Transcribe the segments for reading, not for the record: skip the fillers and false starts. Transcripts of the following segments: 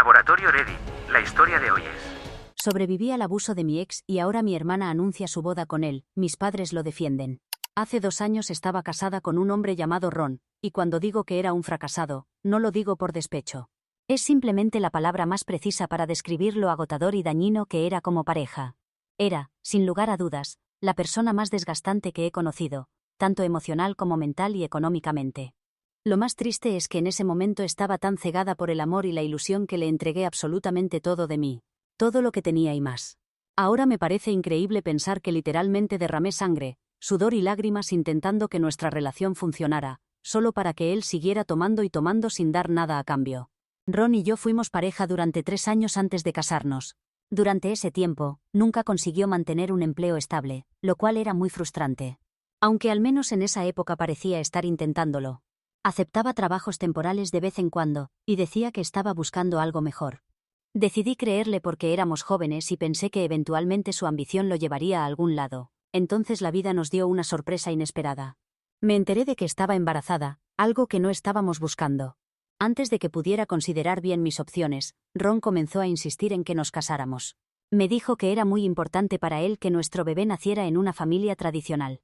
Laboratorio Ready, la historia de hoy es... Sobreviví al abuso de mi ex y ahora mi hermana anuncia su boda con él, mis padres lo defienden. Hace 2 años estaba casada con un hombre llamado Ron, y cuando digo que era un fracasado, no lo digo por despecho. Es simplemente la palabra más precisa para describir lo agotador y dañino que era como pareja. Era, sin lugar a dudas, la persona más desgastante que he conocido, tanto emocional como mental y económicamente. Lo más triste es que en ese momento estaba tan cegada por el amor y la ilusión que le entregué absolutamente todo de mí. Todo lo que tenía y más. Ahora me parece increíble pensar que literalmente derramé sangre, sudor y lágrimas intentando que nuestra relación funcionara, solo para que él siguiera tomando y tomando sin dar nada a cambio. Ron y yo fuimos pareja durante 3 años antes de casarnos. Durante ese tiempo, nunca consiguió mantener un empleo estable, lo cual era muy frustrante. Aunque al menos en esa época parecía estar intentándolo. Aceptaba trabajos temporales de vez en cuando, y decía que estaba buscando algo mejor. Decidí creerle porque éramos jóvenes y pensé que eventualmente su ambición lo llevaría a algún lado. Entonces la vida nos dio una sorpresa inesperada. Me enteré de que estaba embarazada, algo que no estábamos buscando. Antes de que pudiera considerar bien mis opciones, Ron comenzó a insistir en que nos casáramos. Me dijo que era muy importante para él que nuestro bebé naciera en una familia tradicional.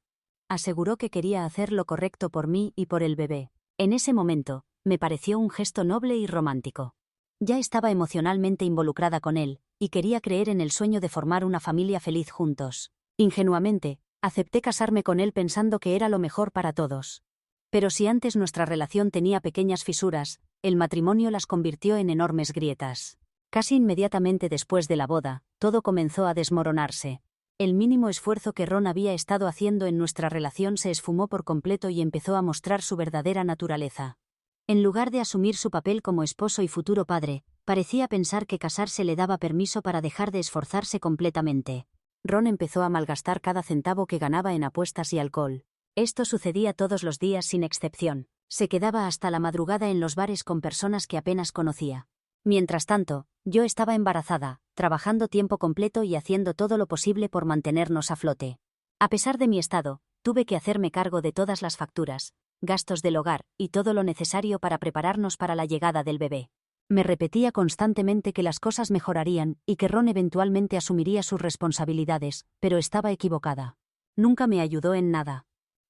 Aseguró que quería hacer lo correcto por mí y por el bebé. En ese momento, me pareció un gesto noble y romántico. Ya estaba emocionalmente involucrada con él, y quería creer en el sueño de formar una familia feliz juntos. Ingenuamente, acepté casarme con él pensando que era lo mejor para todos. Pero si antes nuestra relación tenía pequeñas fisuras, el matrimonio las convirtió en enormes grietas. Casi inmediatamente después de la boda, todo comenzó a desmoronarse. El mínimo esfuerzo que Ron había estado haciendo en nuestra relación se esfumó por completo y empezó a mostrar su verdadera naturaleza. En lugar de asumir su papel como esposo y futuro padre, parecía pensar que casarse le daba permiso para dejar de esforzarse completamente. Ron empezó a malgastar cada centavo que ganaba en apuestas y alcohol. Esto sucedía todos los días sin excepción. Se quedaba hasta la madrugada en los bares con personas que apenas conocía. Mientras tanto, yo estaba embarazada, trabajando tiempo completo y haciendo todo lo posible por mantenernos a flote. A pesar de mi estado, tuve que hacerme cargo de todas las facturas, gastos del hogar y todo lo necesario para prepararnos para la llegada del bebé. Me repetía constantemente que las cosas mejorarían y que Ron eventualmente asumiría sus responsabilidades, pero estaba equivocada. Nunca me ayudó en nada.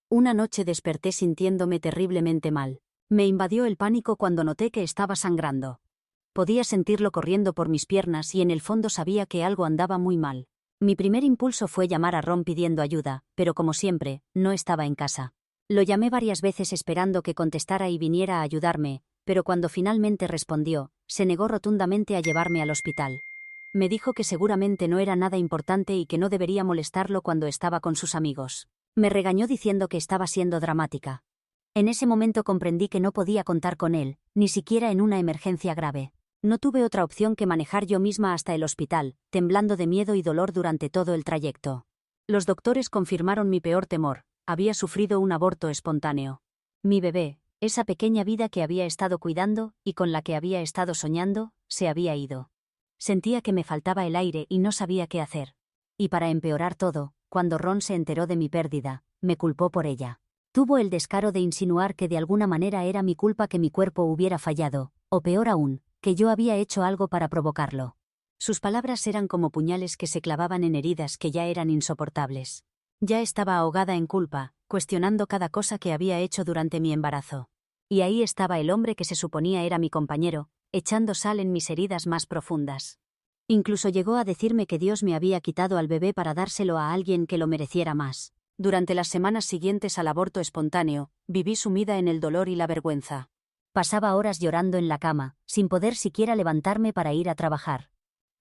Una noche desperté sintiéndome terriblemente mal. Me invadió el pánico cuando noté que estaba sangrando. Podía sentirlo corriendo por mis piernas y en el fondo sabía que algo andaba muy mal. Mi primer impulso fue llamar a Ron pidiendo ayuda, pero como siempre, no estaba en casa. Lo llamé varias veces esperando que contestara y viniera a ayudarme, pero cuando finalmente respondió, se negó rotundamente a llevarme al hospital. Me dijo que seguramente no era nada importante y que no debería molestarlo cuando estaba con sus amigos. Me regañó diciendo que estaba siendo dramática. En ese momento comprendí que no podía contar con él, ni siquiera en una emergencia grave. No tuve otra opción que manejar yo misma hasta el hospital, temblando de miedo y dolor durante todo el trayecto. Los doctores confirmaron mi peor temor: había sufrido un aborto espontáneo. Mi bebé, esa pequeña vida que había estado cuidando y con la que había estado soñando, se había ido. Sentía que me faltaba el aire y no sabía qué hacer. Y para empeorar todo, cuando Ron se enteró de mi pérdida, me culpó por ella. Tuvo el descaro de insinuar que de alguna manera era mi culpa que mi cuerpo hubiera fallado, o peor aún, que yo había hecho algo para provocarlo. Sus palabras eran como puñales que se clavaban en heridas que ya eran insoportables. Ya estaba ahogada en culpa, cuestionando cada cosa que había hecho durante mi embarazo. Y ahí estaba el hombre que se suponía era mi compañero, echando sal en mis heridas más profundas. Incluso llegó a decirme que Dios me había quitado al bebé para dárselo a alguien que lo mereciera más. Durante las semanas siguientes al aborto espontáneo, viví sumida en el dolor y la vergüenza. Pasaba horas llorando en la cama, sin poder siquiera levantarme para ir a trabajar.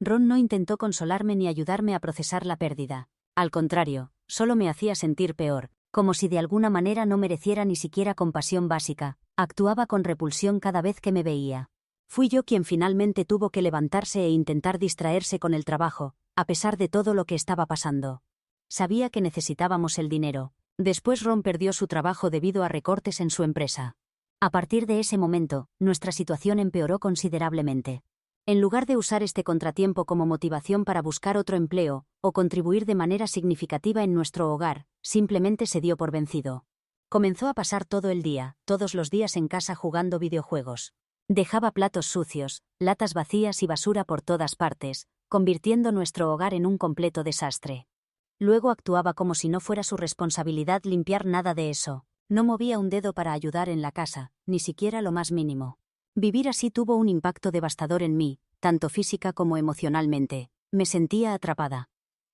Ron no intentó consolarme ni ayudarme a procesar la pérdida. Al contrario, solo me hacía sentir peor, como si de alguna manera no mereciera ni siquiera compasión básica. Actuaba con repulsión cada vez que me veía. Fui yo quien finalmente tuvo que levantarse e intentar distraerse con el trabajo, a pesar de todo lo que estaba pasando. Sabía que necesitábamos el dinero. Después Ron perdió su trabajo debido a recortes en su empresa. A partir de ese momento, nuestra situación empeoró considerablemente. En lugar de usar este contratiempo como motivación para buscar otro empleo, o contribuir de manera significativa en nuestro hogar, simplemente se dio por vencido. Comenzó a pasar todo el día, todos los días en casa jugando videojuegos. Dejaba platos sucios, latas vacías y basura por todas partes, convirtiendo nuestro hogar en un completo desastre. Luego actuaba como si no fuera su responsabilidad limpiar nada de eso. No movía un dedo para ayudar en la casa, ni siquiera lo más mínimo. Vivir así tuvo un impacto devastador en mí, tanto física como emocionalmente. Me sentía atrapada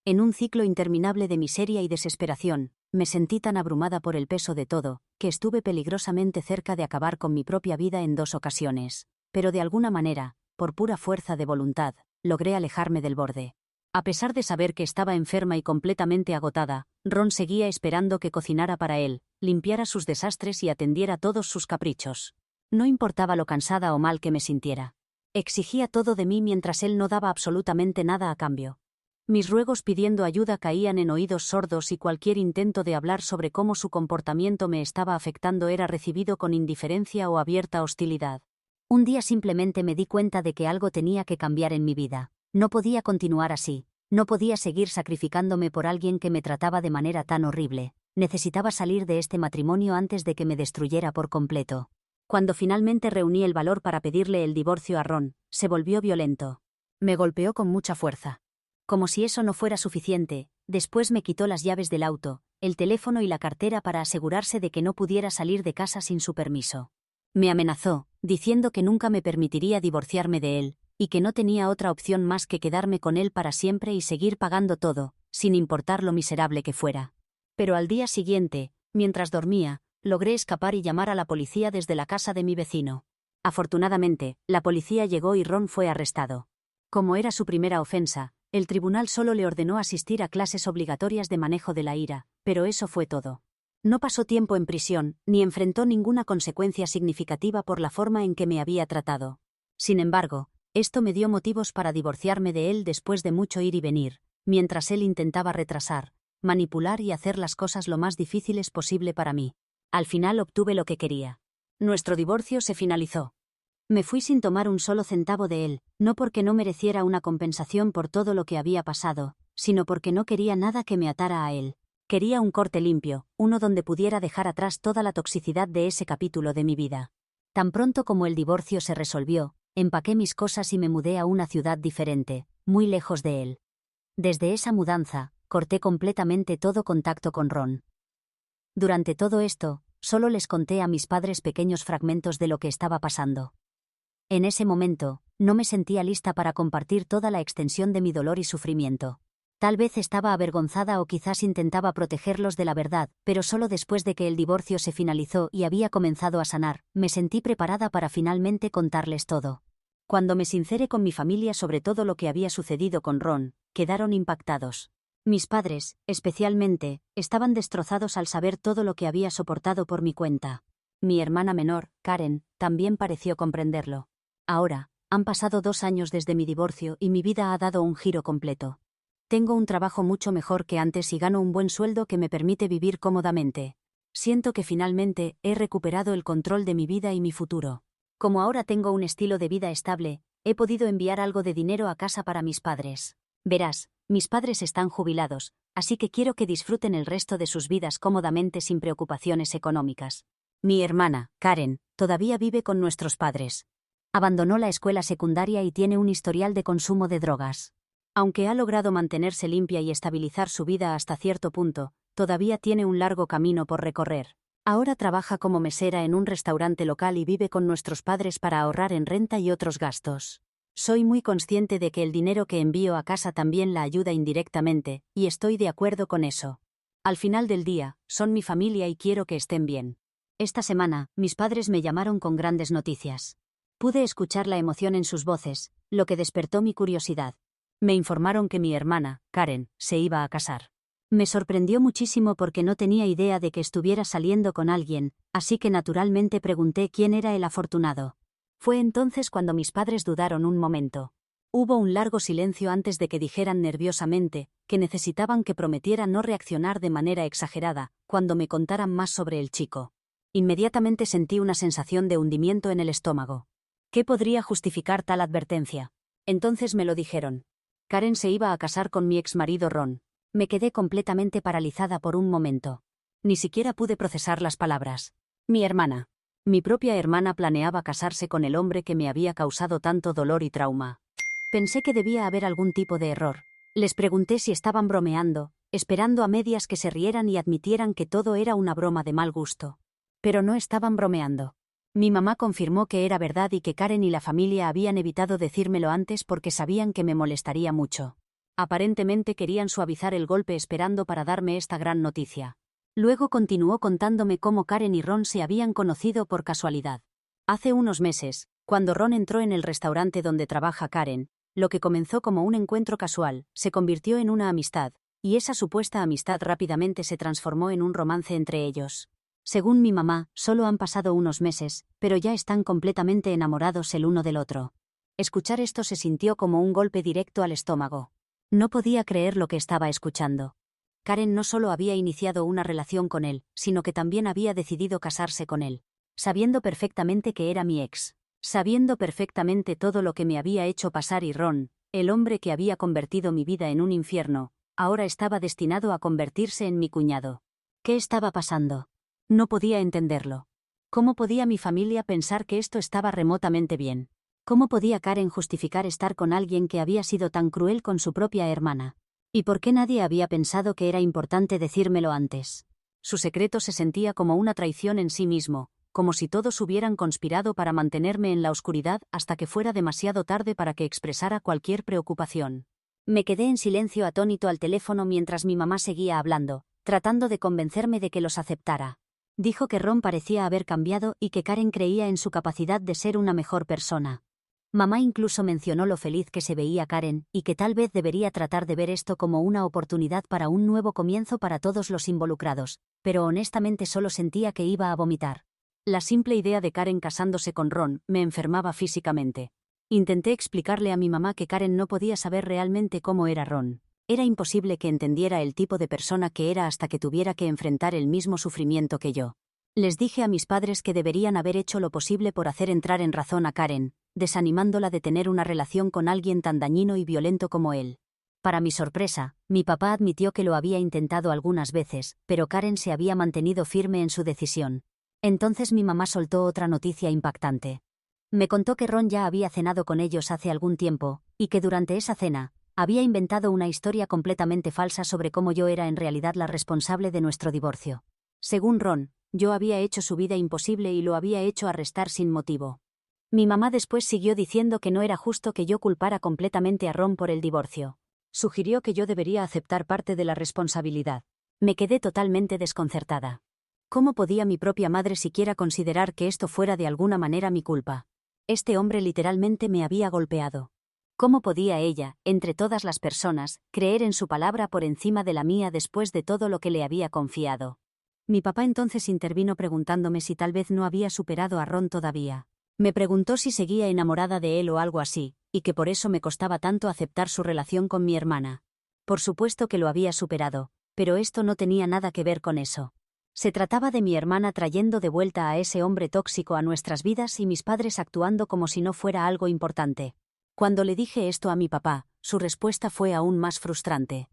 en un ciclo interminable de miseria y desesperación. Me sentí tan abrumada por el peso de todo, que estuve peligrosamente cerca de acabar con mi propia vida en 2 ocasiones. Pero de alguna manera, por pura fuerza de voluntad, logré alejarme del borde. A pesar de saber que estaba enferma y completamente agotada, Ron seguía esperando que cocinara para él, limpiara sus desastres y atendiera todos sus caprichos. No importaba lo cansada o mal que me sintiera. Exigía todo de mí mientras él no daba absolutamente nada a cambio. Mis ruegos pidiendo ayuda caían en oídos sordos y cualquier intento de hablar sobre cómo su comportamiento me estaba afectando era recibido con indiferencia o abierta hostilidad. Un día simplemente me di cuenta de que algo tenía que cambiar en mi vida. No podía continuar así. No podía seguir sacrificándome por alguien que me trataba de manera tan horrible. Necesitaba salir de este matrimonio antes de que me destruyera por completo. Cuando finalmente reuní el valor para pedirle el divorcio a Ron, se volvió violento. Me golpeó con mucha fuerza. Como si eso no fuera suficiente, después me quitó las llaves del auto, el teléfono y la cartera para asegurarse de que no pudiera salir de casa sin su permiso. Me amenazó, diciendo que nunca me permitiría divorciarme de él, y que no tenía otra opción más que quedarme con él para siempre y seguir pagando todo, sin importar lo miserable que fuera. Pero al día siguiente, mientras dormía, logré escapar y llamar a la policía desde la casa de mi vecino. Afortunadamente, la policía llegó y Ron fue arrestado. Como era su primera ofensa, el tribunal solo le ordenó asistir a clases obligatorias de manejo de la ira, pero eso fue todo. No pasó tiempo en prisión, ni enfrentó ninguna consecuencia significativa por la forma en que me había tratado. Sin embargo, esto me dio motivos para divorciarme de él después de mucho ir y venir, mientras él intentaba retrasar, manipular y hacer las cosas lo más difíciles posible para mí. Al final obtuve lo que quería. Nuestro divorcio se finalizó. Me fui sin tomar un solo centavo de él, no porque no mereciera una compensación por todo lo que había pasado, sino porque no quería nada que me atara a él. Quería un corte limpio, uno donde pudiera dejar atrás toda la toxicidad de ese capítulo de mi vida. Tan pronto como el divorcio se resolvió, empaqué mis cosas y me mudé a una ciudad diferente, muy lejos de él. Desde esa mudanza, corté completamente todo contacto con Ron. Durante todo esto, solo les conté a mis padres pequeños fragmentos de lo que estaba pasando. En ese momento, no me sentía lista para compartir toda la extensión de mi dolor y sufrimiento. Tal vez estaba avergonzada o quizás intentaba protegerlos de la verdad, pero solo después de que el divorcio se finalizó y había comenzado a sanar, me sentí preparada para finalmente contarles todo. Cuando me sinceré con mi familia sobre todo lo que había sucedido con Ron, quedaron impactados. Mis padres, especialmente, estaban destrozados al saber todo lo que había soportado por mi cuenta. Mi hermana menor, Karen, también pareció comprenderlo. Ahora, han pasado 2 años desde mi divorcio y mi vida ha dado un giro completo. Tengo un trabajo mucho mejor que antes y gano un buen sueldo que me permite vivir cómodamente. Siento que finalmente he recuperado el control de mi vida y mi futuro. Como ahora tengo un estilo de vida estable, he podido enviar algo de dinero a casa para mis padres. Verás, mis padres están jubilados, así que quiero que disfruten el resto de sus vidas cómodamente sin preocupaciones económicas. Mi hermana, Karen, todavía vive con nuestros padres. Abandonó la escuela secundaria y tiene un historial de consumo de drogas. Aunque ha logrado mantenerse limpia y estabilizar su vida hasta cierto punto, todavía tiene un largo camino por recorrer. Ahora trabaja como mesera en un restaurante local y vive con nuestros padres para ahorrar en renta y otros gastos. Soy muy consciente de que el dinero que envío a casa también la ayuda indirectamente, y estoy de acuerdo con eso. Al final del día, son mi familia y quiero que estén bien. Esta semana, mis padres me llamaron con grandes noticias. Pude escuchar la emoción en sus voces, lo que despertó mi curiosidad. Me informaron que mi hermana, Karen, se iba a casar. Me sorprendió muchísimo porque no tenía idea de que estuviera saliendo con alguien, así que naturalmente pregunté quién era el afortunado. Fue entonces cuando mis padres dudaron un momento. Hubo un largo silencio antes de que dijeran nerviosamente que necesitaban que prometiera no reaccionar de manera exagerada cuando me contaran más sobre el chico. Inmediatamente sentí una sensación de hundimiento en el estómago. ¿Qué podría justificar tal advertencia? Entonces me lo dijeron. Karen se iba a casar con mi exmarido Ron. Me quedé completamente paralizada por un momento. Ni siquiera pude procesar las palabras. Mi hermana. Mi propia hermana planeaba casarse con el hombre que me había causado tanto dolor y trauma. Pensé que debía haber algún tipo de error. Les pregunté si estaban bromeando, esperando a medias que se rieran y admitieran que todo era una broma de mal gusto. Pero no estaban bromeando. Mi mamá confirmó que era verdad y que Karen y la familia habían evitado decírmelo antes porque sabían que me molestaría mucho. Aparentemente querían suavizar el golpe esperando para darme esta gran noticia. Luego continuó contándome cómo Karen y Ron se habían conocido por casualidad. Hace unos meses, cuando Ron entró en el restaurante donde trabaja Karen, lo que comenzó como un encuentro casual, se convirtió en una amistad, y esa supuesta amistad rápidamente se transformó en un romance entre ellos. Según mi mamá, solo han pasado unos meses, pero ya están completamente enamorados el uno del otro. Escuchar esto se sintió como un golpe directo al estómago. No podía creer lo que estaba escuchando. Karen no solo había iniciado una relación con él, sino que también había decidido casarse con él, sabiendo perfectamente que era mi ex, sabiendo perfectamente todo lo que me había hecho pasar y Ron, el hombre que había convertido mi vida en un infierno, ahora estaba destinado a convertirse en mi cuñado. ¿Qué estaba pasando? No podía entenderlo. ¿Cómo podía mi familia pensar que esto estaba remotamente bien? ¿Cómo podía Karen justificar estar con alguien que había sido tan cruel con su propia hermana? ¿Y por qué nadie había pensado que era importante decírmelo antes? Su secreto se sentía como una traición en sí mismo, como si todos hubieran conspirado para mantenerme en la oscuridad hasta que fuera demasiado tarde para que expresara cualquier preocupación. Me quedé en silencio atónito al teléfono mientras mi mamá seguía hablando, tratando de convencerme de que los aceptara. Dijo que Ron parecía haber cambiado y que Karen creía en su capacidad de ser una mejor persona. Mamá incluso mencionó lo feliz que se veía Karen y que tal vez debería tratar de ver esto como una oportunidad para un nuevo comienzo para todos los involucrados, pero honestamente solo sentía que iba a vomitar. La simple idea de Karen casándose con Ron me enfermaba físicamente. Intenté explicarle a mi mamá que Karen no podía saber realmente cómo era Ron. Era imposible que entendiera el tipo de persona que era hasta que tuviera que enfrentar el mismo sufrimiento que yo. Les dije a mis padres que deberían haber hecho lo posible por hacer entrar en razón a Karen, desanimándola de tener una relación con alguien tan dañino y violento como él. Para mi sorpresa, mi papá admitió que lo había intentado algunas veces, pero Karen se había mantenido firme en su decisión. Entonces mi mamá soltó otra noticia impactante. Me contó que Ron ya había cenado con ellos hace algún tiempo, y que durante esa cena, había inventado una historia completamente falsa sobre cómo yo era en realidad la responsable de nuestro divorcio. Según Ron, yo había hecho su vida imposible y lo había hecho arrestar sin motivo. Mi mamá después siguió diciendo que no era justo que yo culpara completamente a Ron por el divorcio. Sugirió que yo debería aceptar parte de la responsabilidad. Me quedé totalmente desconcertada. ¿Cómo podía mi propia madre siquiera considerar que esto fuera de alguna manera mi culpa? Este hombre literalmente me había golpeado. ¿Cómo podía ella, entre todas las personas, creer en su palabra por encima de la mía después de todo lo que le había confiado? Mi papá entonces intervino preguntándome si tal vez no había superado a Ron todavía. Me preguntó si seguía enamorada de él o algo así, y que por eso me costaba tanto aceptar su relación con mi hermana. Por supuesto que lo había superado, pero esto no tenía nada que ver con eso. Se trataba de mi hermana trayendo de vuelta a ese hombre tóxico a nuestras vidas y mis padres actuando como si no fuera algo importante. Cuando le dije esto a mi papá, su respuesta fue aún más frustrante.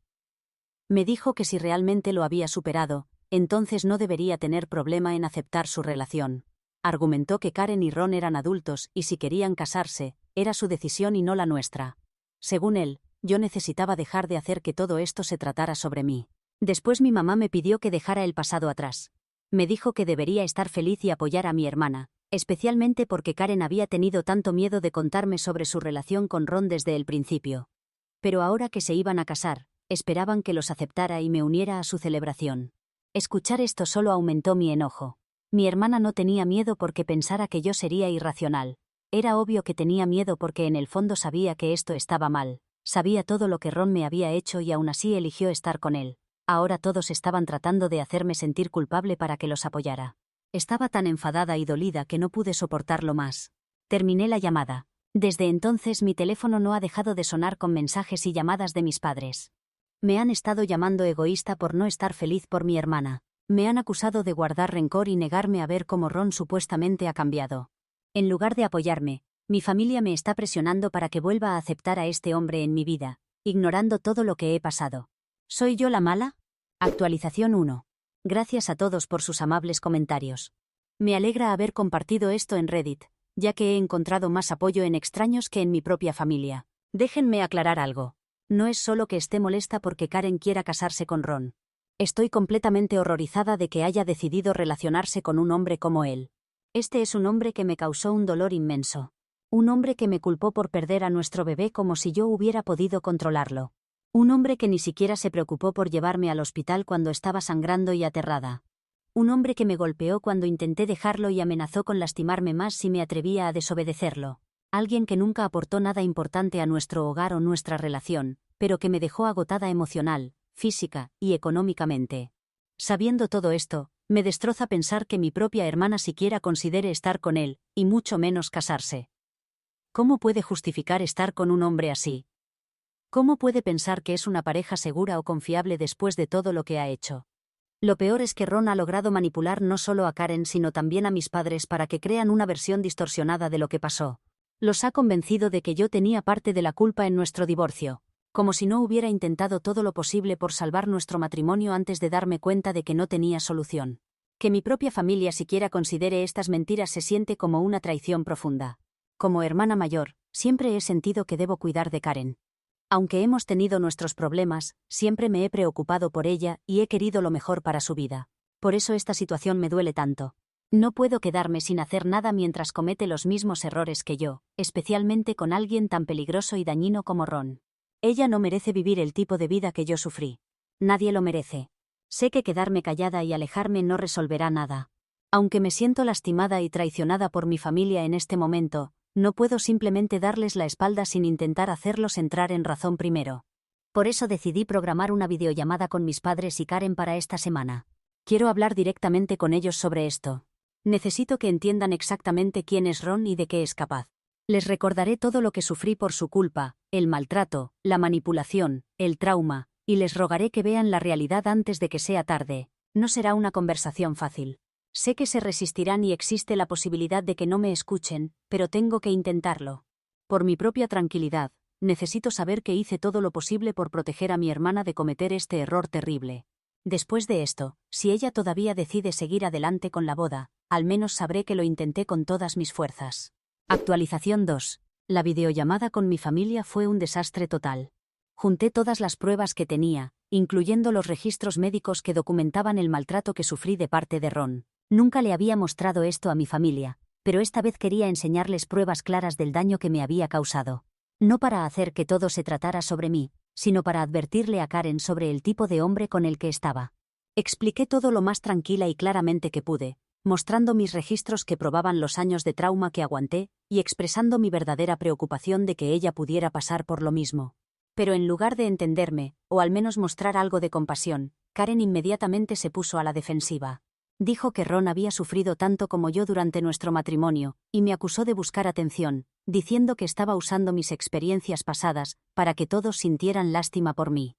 Me dijo que si realmente lo había superado, entonces no debería tener problema en aceptar su relación. Argumentó que Karen y Ron eran adultos y si querían casarse, era su decisión y no la nuestra. Según él, yo necesitaba dejar de hacer que todo esto se tratara sobre mí. Después mi mamá me pidió que dejara el pasado atrás. Me dijo que debería estar feliz y apoyar a mi hermana, especialmente porque Karen había tenido tanto miedo de contarme sobre su relación con Ron desde el principio. Pero ahora que se iban a casar, esperaban que los aceptara y me uniera a su celebración. Escuchar esto solo aumentó mi enojo. Mi hermana no tenía miedo porque pensara que yo sería irracional. Era obvio que tenía miedo porque en el fondo sabía que esto estaba mal. Sabía todo lo que Ron me había hecho y aún así eligió estar con él. Ahora todos estaban tratando de hacerme sentir culpable para que los apoyara. Estaba tan enfadada y dolida que no pude soportarlo más. Terminé la llamada. Desde entonces mi teléfono no ha dejado de sonar con mensajes y llamadas de mis padres. Me han estado llamando egoísta por no estar feliz por mi hermana. Me han acusado de guardar rencor y negarme a ver cómo Ron supuestamente ha cambiado. En lugar de apoyarme, mi familia me está presionando para que vuelva a aceptar a este hombre en mi vida, ignorando todo lo que he pasado. ¿Soy yo la mala? Actualización 1. Gracias a todos por sus amables comentarios. Me alegra haber compartido esto en Reddit, ya que he encontrado más apoyo en extraños que en mi propia familia. Déjenme aclarar algo. No es solo que esté molesta porque Karen quiera casarse con Ron. Estoy completamente horrorizada de que haya decidido relacionarse con un hombre como él. Este es un hombre que me causó un dolor inmenso. Un hombre que me culpó por perder a nuestro bebé como si yo hubiera podido controlarlo. Un hombre que ni siquiera se preocupó por llevarme al hospital cuando estaba sangrando y aterrada. Un hombre que me golpeó cuando intenté dejarlo y amenazó con lastimarme más si me atrevía a desobedecerlo. Alguien que nunca aportó nada importante a nuestro hogar o nuestra relación, pero que me dejó agotada emocional, física y económicamente. Sabiendo todo esto, me destroza pensar que mi propia hermana siquiera considere estar con él, y mucho menos casarse. ¿Cómo puede justificar estar con un hombre así? ¿Cómo puede pensar que es una pareja segura o confiable después de todo lo que ha hecho? Lo peor es que Ron ha logrado manipular no solo a Karen sino también a mis padres para que crean una versión distorsionada de lo que pasó. Los ha convencido de que yo tenía parte de la culpa en nuestro divorcio, como si no hubiera intentado todo lo posible por salvar nuestro matrimonio antes de darme cuenta de que no tenía solución. Que mi propia familia siquiera considere estas mentiras se siente como una traición profunda. Como hermana mayor, siempre he sentido que debo cuidar de Karen. Aunque hemos tenido nuestros problemas, siempre me he preocupado por ella y he querido lo mejor para su vida. Por eso esta situación me duele tanto. No puedo quedarme sin hacer nada mientras comete los mismos errores que yo, especialmente con alguien tan peligroso y dañino como Ron. Ella no merece vivir el tipo de vida que yo sufrí. Nadie lo merece. Sé que quedarme callada y alejarme no resolverá nada. Aunque me siento lastimada y traicionada por mi familia en este momento, no puedo simplemente darles la espalda sin intentar hacerlos entrar en razón primero. Por eso decidí programar una videollamada con mis padres y Karen para esta semana. Quiero hablar directamente con ellos sobre esto. Necesito que entiendan exactamente quién es Ron y de qué es capaz. Les recordaré todo lo que sufrí por su culpa, el maltrato, la manipulación, el trauma, y les rogaré que vean la realidad antes de que sea tarde. No será una conversación fácil. Sé que se resistirán y existe la posibilidad de que no me escuchen, pero tengo que intentarlo. Por mi propia tranquilidad, necesito saber que hice todo lo posible por proteger a mi hermana de cometer este error terrible. Después de esto, si ella todavía decide seguir adelante con la boda, al menos sabré que lo intenté con todas mis fuerzas. Actualización 2. La videollamada con mi familia fue un desastre total. Junté todas las pruebas que tenía, incluyendo los registros médicos que documentaban el maltrato que sufrí de parte de Ron. Nunca le había mostrado esto a mi familia, pero esta vez quería enseñarles pruebas claras del daño que me había causado. No para hacer que todo se tratara sobre mí, sino para advertirle a Karen sobre el tipo de hombre con el que estaba. Expliqué todo lo más tranquila y claramente que pude, mostrando mis registros que probaban los años de trauma que aguanté y expresando mi verdadera preocupación de que ella pudiera pasar por lo mismo. Pero en lugar de entenderme, o al menos mostrar algo de compasión, Karen inmediatamente se puso a la defensiva. Dijo que Ron había sufrido tanto como yo durante nuestro matrimonio, y me acusó de buscar atención, diciendo que estaba usando mis experiencias pasadas para que todos sintieran lástima por mí.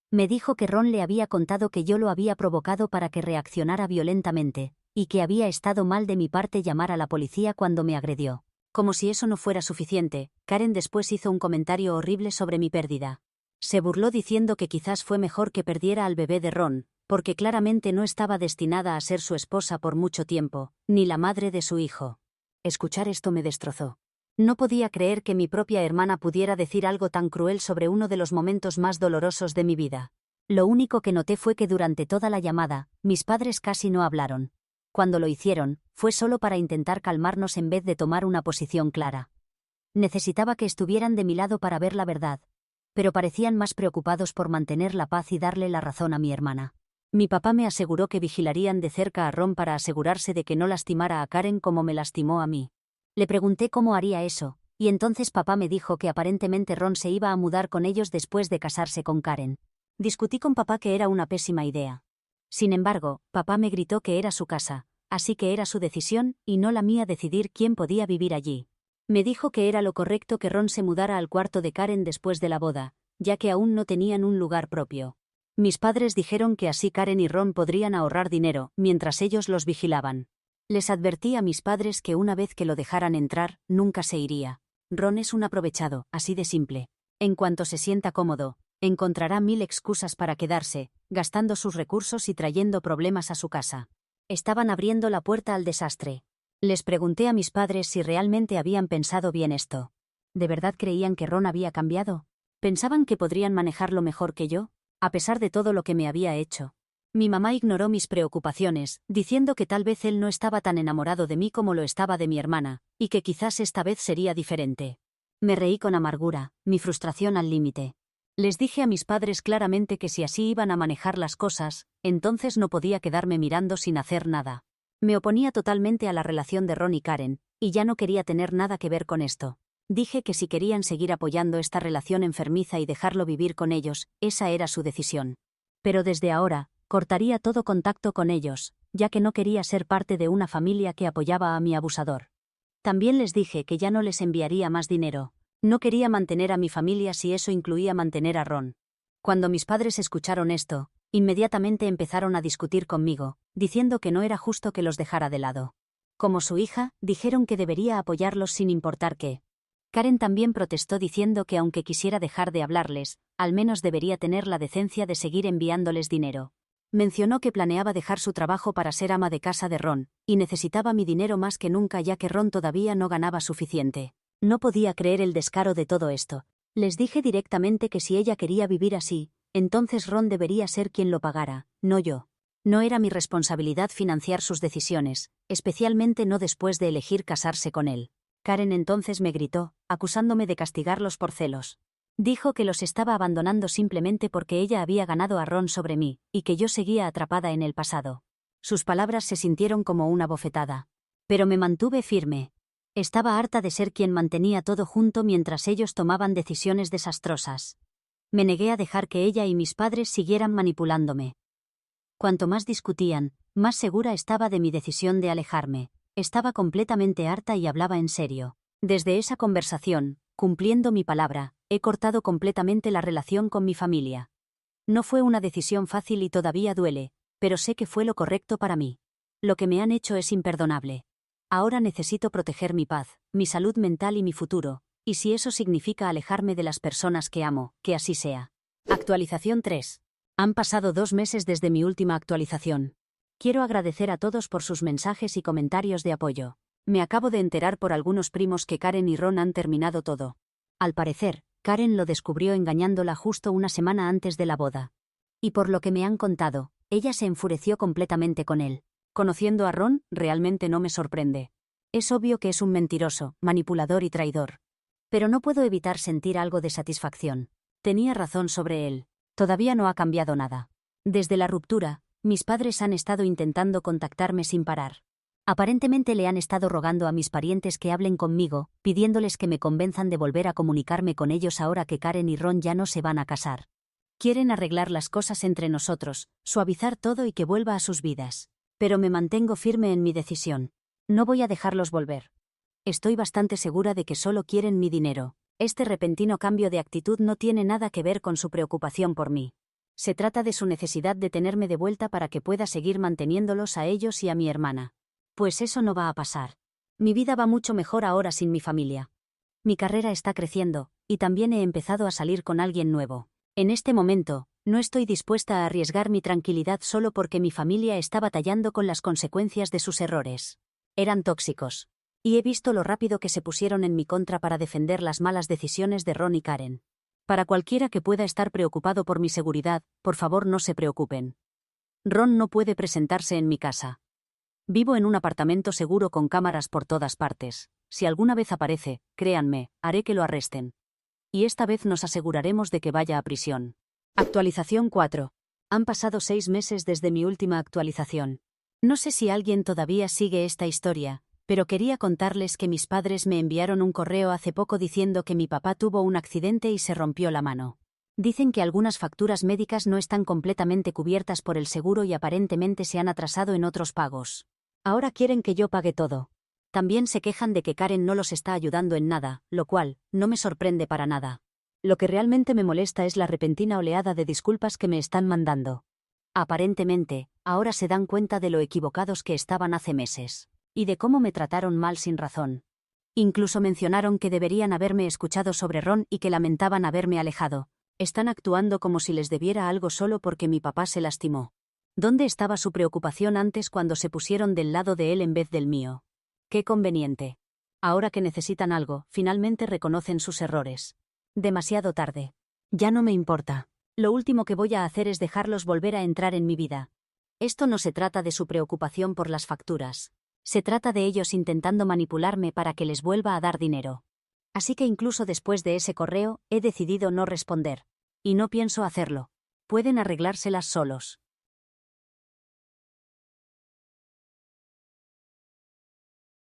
Me dijo que Ron le había contado que yo lo había provocado para que reaccionara violentamente, y que había estado mal de mi parte llamar a la policía cuando me agredió. Como si eso no fuera suficiente, Karen después hizo un comentario horrible sobre mi pérdida. Se burló diciendo que quizás fue mejor que perdiera al bebé de Ron, porque claramente no estaba destinada a ser su esposa por mucho tiempo, ni la madre de su hijo. Escuchar esto me destrozó. No podía creer que mi propia hermana pudiera decir algo tan cruel sobre uno de los momentos más dolorosos de mi vida. Lo único que noté fue que durante toda la llamada, mis padres casi no hablaron. Cuando lo hicieron, fue solo para intentar calmarnos en vez de tomar una posición clara. Necesitaba que estuvieran de mi lado para ver la verdad, pero parecían más preocupados por mantener la paz y darle la razón a mi hermana. Mi papá me aseguró que vigilarían de cerca a Ron para asegurarse de que no lastimara a Karen como me lastimó a mí. Le pregunté cómo haría eso, y entonces papá me dijo que aparentemente Ron se iba a mudar con ellos después de casarse con Karen. Discutí con papá que era una pésima idea. Sin embargo, papá me gritó que era su casa, así que era su decisión y no la mía decidir quién podía vivir allí. Me dijo que era lo correcto que Ron se mudara al cuarto de Karen después de la boda, ya que aún no tenían un lugar propio. Mis padres dijeron que así Karen y Ron podrían ahorrar dinero mientras ellos los vigilaban. Les advertí a mis padres que una vez que lo dejaran entrar, nunca se iría. Ron es un aprovechado, así de simple. En cuanto se sienta cómodo, encontrará 1000 excusas para quedarse, gastando sus recursos y trayendo problemas a su casa. Estaban abriendo la puerta al desastre. Les pregunté a mis padres si realmente habían pensado bien esto. ¿De verdad creían que Ron había cambiado? ¿Pensaban que podrían manejarlo mejor que yo, a pesar de todo lo que me había hecho? Mi mamá ignoró mis preocupaciones, diciendo que tal vez él no estaba tan enamorado de mí como lo estaba de mi hermana, y que quizás esta vez sería diferente. Me reí con amargura, mi frustración al límite. Les dije a mis padres claramente que si así iban a manejar las cosas, entonces no podía quedarme mirando sin hacer nada. Me oponía totalmente a la relación de Ron y Karen, y ya no quería tener nada que ver con esto. Dije que si querían seguir apoyando esta relación enfermiza y dejarlo vivir con ellos, esa era su decisión. Pero desde ahora, cortaría todo contacto con ellos, ya que no quería ser parte de una familia que apoyaba a mi abusador. También les dije que ya no les enviaría más dinero. No quería mantener a mi familia si eso incluía mantener a Ron. Cuando mis padres escucharon esto, inmediatamente empezaron a discutir conmigo, diciendo que no era justo que los dejara de lado. Como su hija, dijeron que debería apoyarlos sin importar qué. Karen también protestó diciendo que aunque quisiera dejar de hablarles, al menos debería tener la decencia de seguir enviándoles dinero. Mencionó que planeaba dejar su trabajo para ser ama de casa de Ron, y necesitaba mi dinero más que nunca ya que Ron todavía no ganaba suficiente. No podía creer el descaro de todo esto. Les dije directamente que si ella quería vivir así, entonces Ron debería ser quien lo pagara, no yo. No era mi responsabilidad financiar sus decisiones, especialmente no después de elegir casarse con él. Karen entonces me gritó, acusándome de castigarlos por celos. Dijo que los estaba abandonando simplemente porque ella había ganado a Ron sobre mí, y que yo seguía atrapada en el pasado. Sus palabras se sintieron como una bofetada. Pero me mantuve firme. Estaba harta de ser quien mantenía todo junto mientras ellos tomaban decisiones desastrosas. Me negué a dejar que ella y mis padres siguieran manipulándome. Cuanto más discutían, más segura estaba de mi decisión de alejarme. Estaba completamente harta y hablaba en serio. Desde esa conversación, cumpliendo mi palabra, he cortado completamente la relación con mi familia. No fue una decisión fácil y todavía duele, pero sé que fue lo correcto para mí. Lo que me han hecho es imperdonable. Ahora necesito proteger mi paz, mi salud mental y mi futuro, y si eso significa alejarme de las personas que amo, que así sea. Actualización 3. Han pasado 2 meses desde mi última actualización. Quiero agradecer a todos por sus mensajes y comentarios de apoyo. Me acabo de enterar por algunos primos que Karen y Ron han terminado todo. Al parecer, Karen lo descubrió engañándola justo una semana antes de la boda. Y por lo que me han contado, ella se enfureció completamente con él. Conociendo a Ron, realmente no me sorprende. Es obvio que es un mentiroso, manipulador y traidor. Pero no puedo evitar sentir algo de satisfacción. Tenía razón sobre él. Todavía no ha cambiado nada. Desde la ruptura, mis padres han estado intentando contactarme sin parar. Aparentemente le han estado rogando a mis parientes que hablen conmigo, pidiéndoles que me convenzan de volver a comunicarme con ellos ahora que Karen y Ron ya no se van a casar. Quieren arreglar las cosas entre nosotros, suavizar todo y que vuelva a sus vidas. Pero me mantengo firme en mi decisión. No voy a dejarlos volver. Estoy bastante segura de que solo quieren mi dinero. Este repentino cambio de actitud no tiene nada que ver con su preocupación por mí. Se trata de su necesidad de tenerme de vuelta para que pueda seguir manteniéndolos a ellos y a mi hermana. Pues eso no va a pasar. Mi vida va mucho mejor ahora sin mi familia. Mi carrera está creciendo, y también he empezado a salir con alguien nuevo. En este momento, no estoy dispuesta a arriesgar mi tranquilidad solo porque mi familia está batallando con las consecuencias de sus errores. Eran tóxicos. Y he visto lo rápido que se pusieron en mi contra para defender las malas decisiones de Ron y Karen. Para cualquiera que pueda estar preocupado por mi seguridad, por favor no se preocupen. Ron no puede presentarse en mi casa. Vivo en un apartamento seguro con cámaras por todas partes. Si alguna vez aparece, créanme, haré que lo arresten. Y esta vez nos aseguraremos de que vaya a prisión. Actualización 4. Han pasado 6 meses desde mi última actualización. No sé si alguien todavía sigue esta historia, pero quería contarles que mis padres me enviaron un correo hace poco diciendo que mi papá tuvo un accidente y se rompió la mano. Dicen que algunas facturas médicas no están completamente cubiertas por el seguro y aparentemente se han atrasado en otros pagos. Ahora quieren que yo pague todo. También se quejan de que Karen no los está ayudando en nada, lo cual no me sorprende para nada. Lo que realmente me molesta es la repentina oleada de disculpas que me están mandando. Aparentemente, ahora se dan cuenta de lo equivocados que estaban hace meses. Y de cómo me trataron mal sin razón. Incluso mencionaron que deberían haberme escuchado sobre Ron y que lamentaban haberme alejado. Están actuando como si les debiera algo solo porque mi papá se lastimó. ¿Dónde estaba su preocupación antes cuando se pusieron del lado de él en vez del mío? Qué conveniente. Ahora que necesitan algo, finalmente reconocen sus errores. Demasiado tarde. Ya no me importa. Lo último que voy a hacer es dejarlos volver a entrar en mi vida. Esto no se trata de su preocupación por las facturas. Se trata de ellos intentando manipularme para que les vuelva a dar dinero. Así que incluso después de ese correo, he decidido no responder. Y no pienso hacerlo. Pueden arreglárselas solos.